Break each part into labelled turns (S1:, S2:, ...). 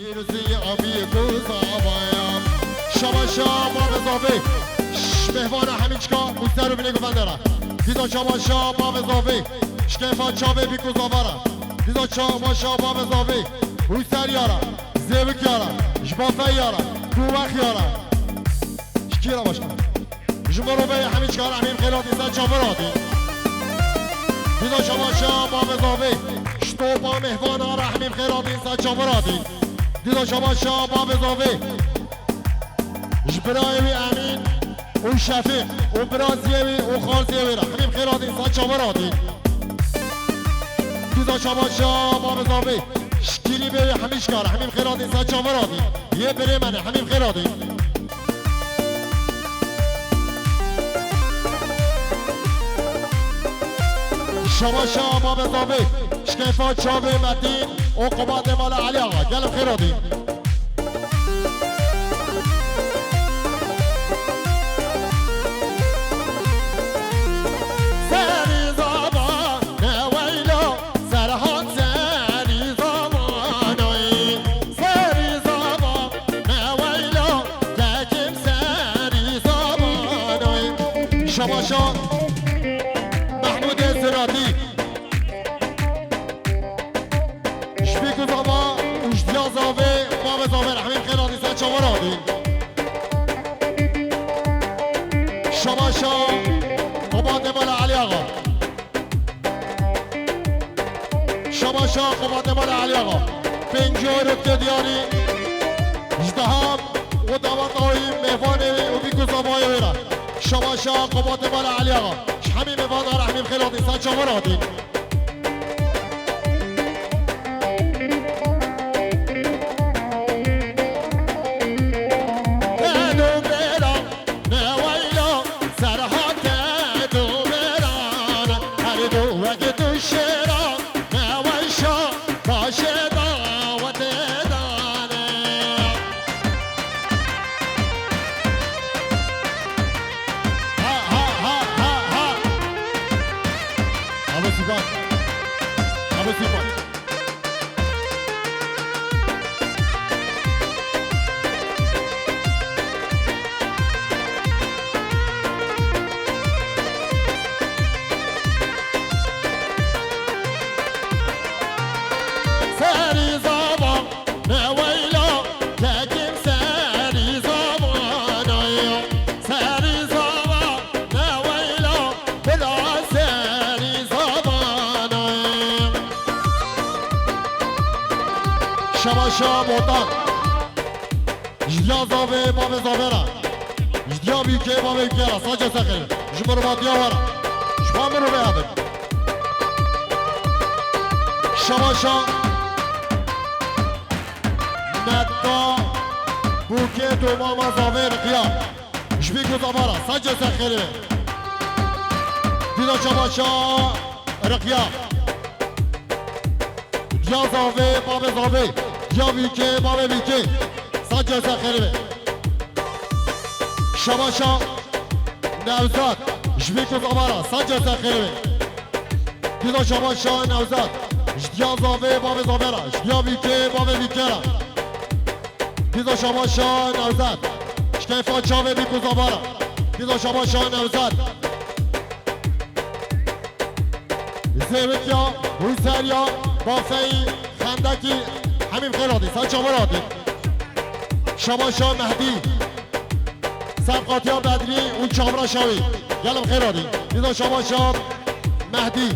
S1: يرزي أبيكو زابايا شما شما بزافي مهوانا همینچکا مستر بینه گفندره دیزا شما شما بزافي شکفا چاوه بیکو زاواره دیزا شما شما بزافي مستر یاره زیبک یاره جبافه یاره کووخ یاره شکیره باشم جمعرو به همینچکا همین خیلات ایسا چاورادی دیزا شما شما بزافي شتوبا مهوانا همین خیلات ایسا چاورادی دیزا شما شما بزافي جبرایوی امین و شفیق و برازیوی و خالزیوی را همین خیرات انسان چاورادی دیزا شما شما بزاوی شکیلی به همیش کار همین خیرات انسان چاورادی یه بره منه همین خیراتی شما شما بزاوی شکیفا چاوی مدین و قباد مال علی آقا گلم خیراتی شماشان محمود زراتی شبیکو زاما وجدیا زاوه باب زاوه همین خیلاتی سن چاورادی شماشان قباد مال علی آقا شماشان قباد مال علی آقا پنجو رکت دیاری اجتهام و دعوت آقایی مهوانه و بیکو زامای ویره شما شاه قباد مال علی آقا همین مهوان ها همین خیلات انسان چاورادی شما بودن جدیا زاوه باب زاوه را جدیا بیکه باب بیکه را ساجه سخیل جمعر بادیا وارا شما منو بیادن شما ندا بوکه دو ماما زاوه رقیا جبیکو زاوه ساجه سخیل دیدا شما رقیا جدیا زاوه باب زاوه یا بیکه باب بیکه ساجه سخیره شما نوزاد جبیکو زامارا ساجه سخیره دیدا شما نوزاد جدیا زاوه باب زاوه جدیا بیکه باب بیکه را دیدا شما نوزاد شکیفا چاوه بیکو زامارا دیدا شما نوزاد زیبکیا رویسریا بافهی خندکی همین خیلاتی سن چاورادی شما مهدی سبقاتی ها بدری اون چامرا شاوی گلم خیرادی دیدا شما مهدی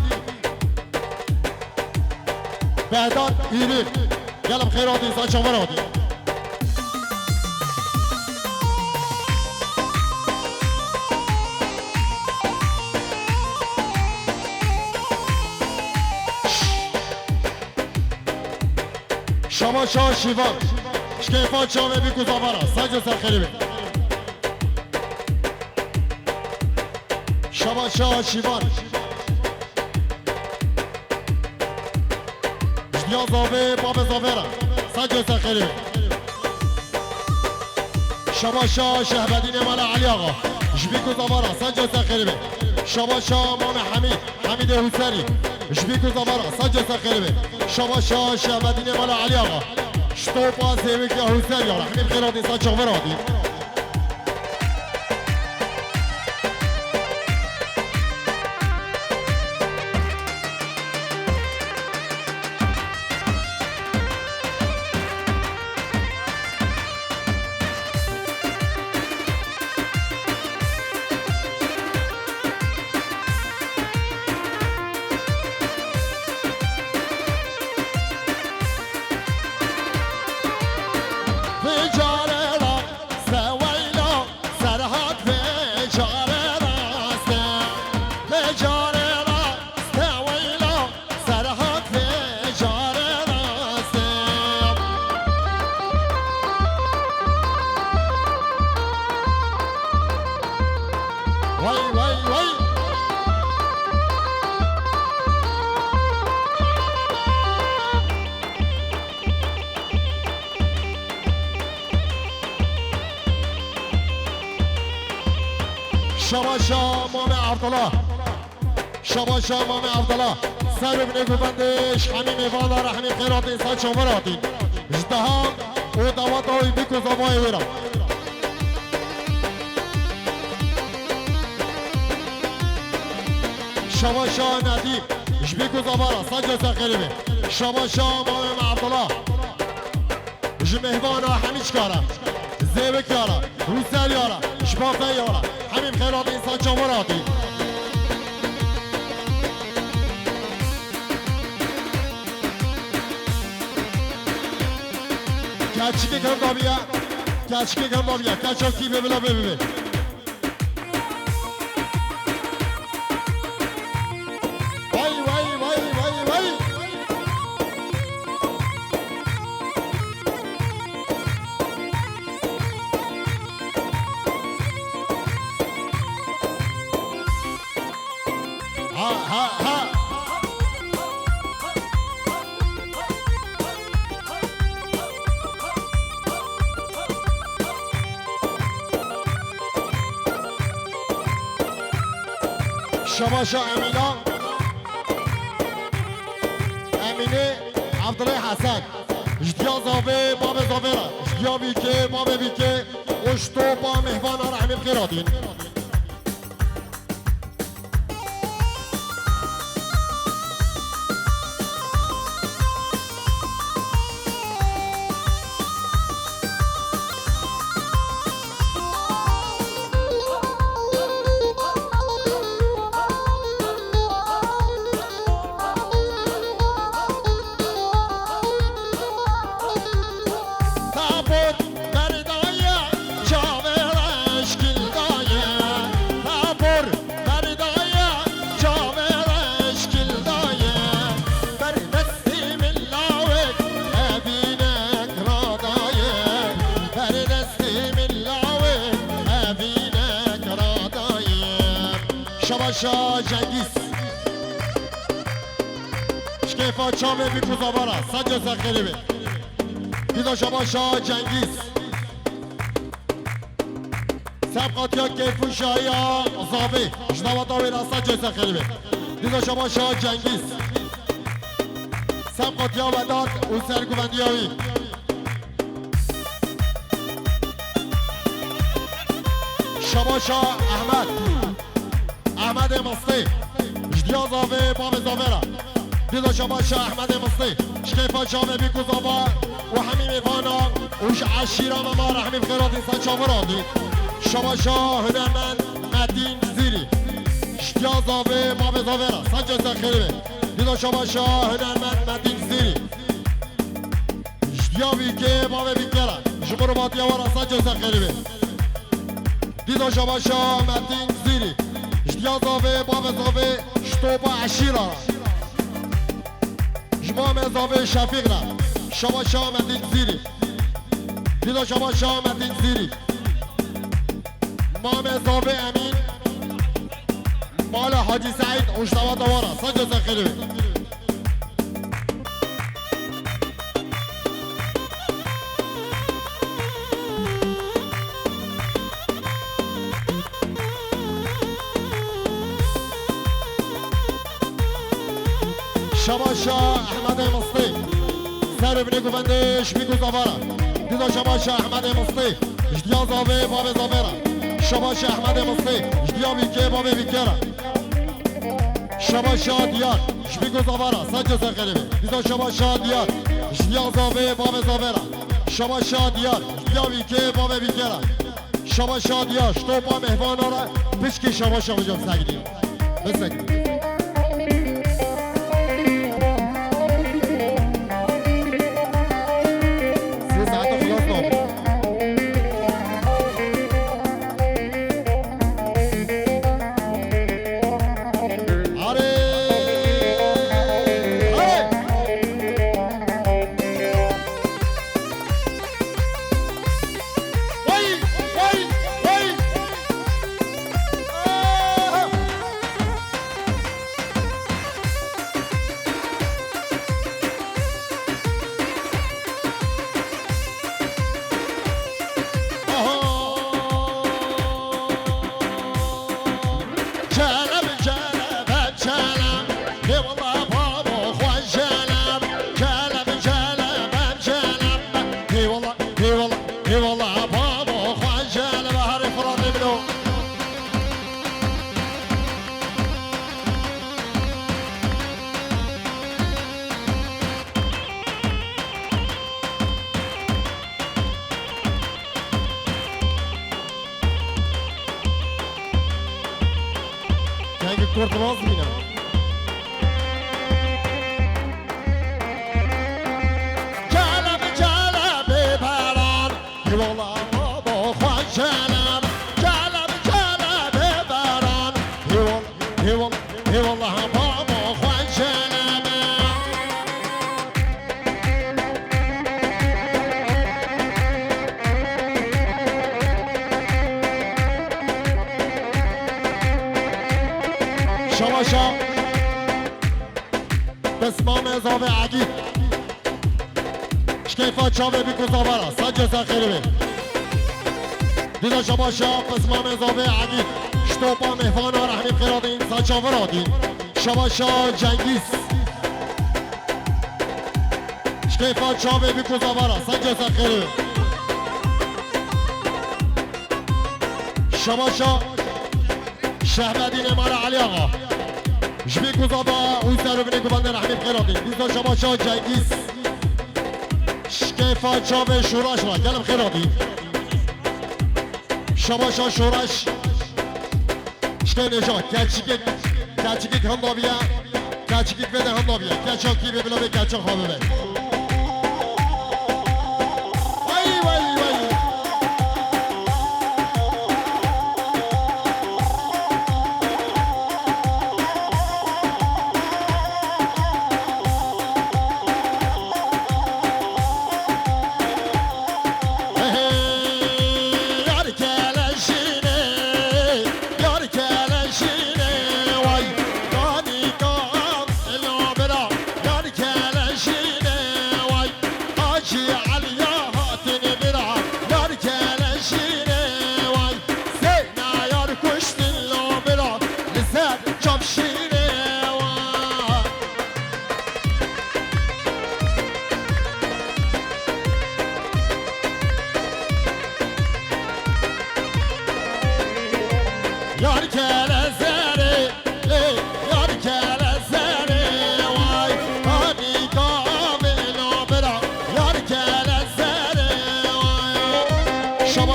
S1: بهداد ایری گلم خیرادی سن چاورادی شما شیوان شکیفا چاوه بیکو زاوارا ساجه سرخیری شما شیوان جدیا زاوه باب زاوه ساجه سرخیری شما شهبدین مال علی آقا جبیکو زاوارا ساجه سرخیری شما مام حمید حسینی جبیکو زاوارا ساجه سرخیری شما شهبدین مال علی آقا شطوبة زيوك يا حسين يا رحمي بخير هادي صاد شغفر هادي شباشا مامي عبد الله شباشا مامي عبد الله سر ابن گوبندش حمیم ایوالا رحمی خیرات انسان شماراتی اجتهام و دواتاوی بیکو زبای ویرم شباشا ندیم اش بیکو زبارا سنجا سخیرمه شباشا مامي عبد الله اش مهوانا حمیش کارم زیبک یارا روسل یارا شبافه یارا حمیم خیرات انسان شماراتی کچکی کم دابیه کچکی کم دابیه کچکی ببلا ببیبه وای وای وای وای وای ها ها ها شباشا امینا امینه عبدالله حسن اجتیا زاوه باب زاوه را اجتیا بیکه باب بیکه اشتو با مهوان رحمیم خیراتین شباشا جنگیز شکیفا چامه بی کوزابارا سنجا سخیری بی دیدا شباشا جنگیز سبقاتیا کیفو شایا زاوی جنواتا ویرا سنجا سخیری بی دیدا شباشا جنگیز سبقاتیا وداد و سرگوبندیاوی شباشا احمد احمد مستی جدیا زاوه باب زاوه را دیدا شباشا احمد مستی شکیفا شامه بیکو زاوه و همین ایوانا وش عشیرا ما رحمی بخیرات انسان شامه را دی شباشا هنرمند مدین زیری جدیا زاوه باب زاوه را سنجا سخیری بی دیدا شباشا هنرمند مدین زیری جدیا بیکه باب بیکه را جمهور باتیا وارا سنجا سخیری بی دیدا شباشا مدین زیری جدیا زاوه باب زاوه شطوبه عشیرا جمام زاوه شفیق را شباشا مدین زیری دیدا شباشا مدین زیری مام زاوه امین مال حاجی سعید اشتوا دوارا سنجا سخیری بی شباشا احمد مستی سر بینی گوندش بی گوزاوارا دیدا شباش احمد مصطفی اشتیا زاوی باب زاویرا شباش احمد مصطفی اشتیا بیکه باب بیکرا شباش دیار شبی گوزاوارا سجا سرقلیبی دیدا شباش دیار اشتیا زاوی باب زاویرا شباش دیار اشتیا بیکه باب بیکرا شباش دیار شتوپا مهوان را پشکی شباش بجام سگنی بسگنی Kurtulmaz mı yine? Calem calem baran Eyvallah baba hoş calem Calem calem baran Eyvallah eyvallah baba hoş calem شباشا بسمام ازاوه عگید شکیفا چاوه بی کزاورا سجا سخیری بی دیدا شباشا بسمام ازاوه عگید شتوپا مهوانا رحمی قرادین سچاور آدین شباشا جنگیز شکیفا چاوه بی کزاورا سجا سخیری بی شباشا شهبدین امار علی آقا جبی گذابا اوی سر بینی گوبنده رحمیم خیراتی دیزا شباشا جنگیز شکیفا چاوه شورش را گلم خیراتی شباشا شورش شکی نجات کلچیکیک هم دابیه کلچیکیک بده هم دابیه کلچاکی ببلا به کلچاک خوابه به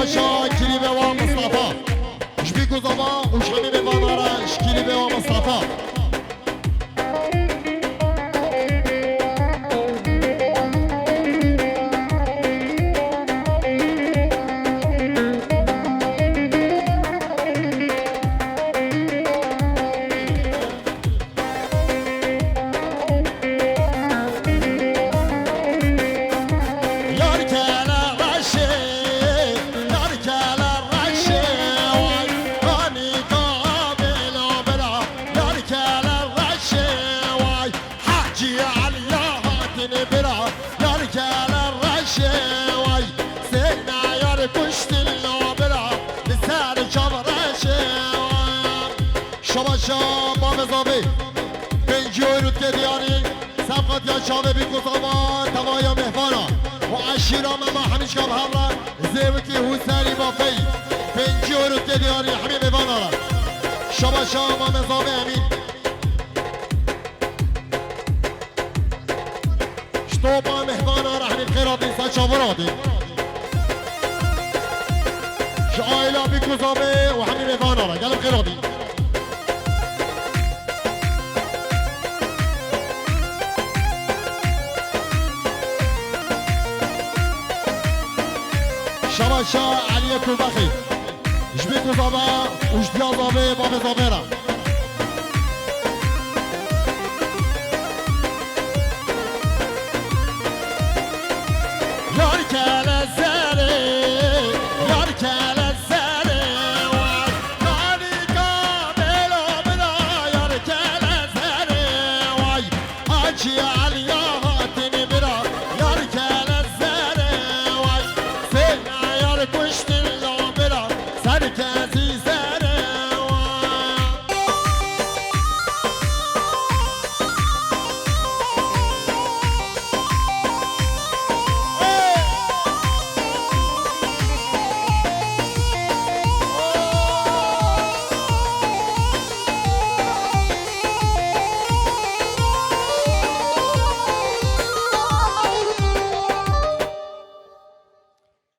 S1: شباشا کلیبه و مصطفى شبی گذابا اوشمی به وانارش کلیبه و مصطفى چاوه بی کوزاوا توایا مهوانا و عشیرا مما همیش کام همرا زیوکی حسینی بافی پنجی و رکه دیاری همین مهوانا را شما شما مزامه امین شطوبا مهوانا را همین خیراتی سچاوراتی شعائلا بی کوزاوه و همین مهوانا را گلم خیراتی شباشا علی کوبخی جبی کوزاوا وش بیا زاوه باب زاوه را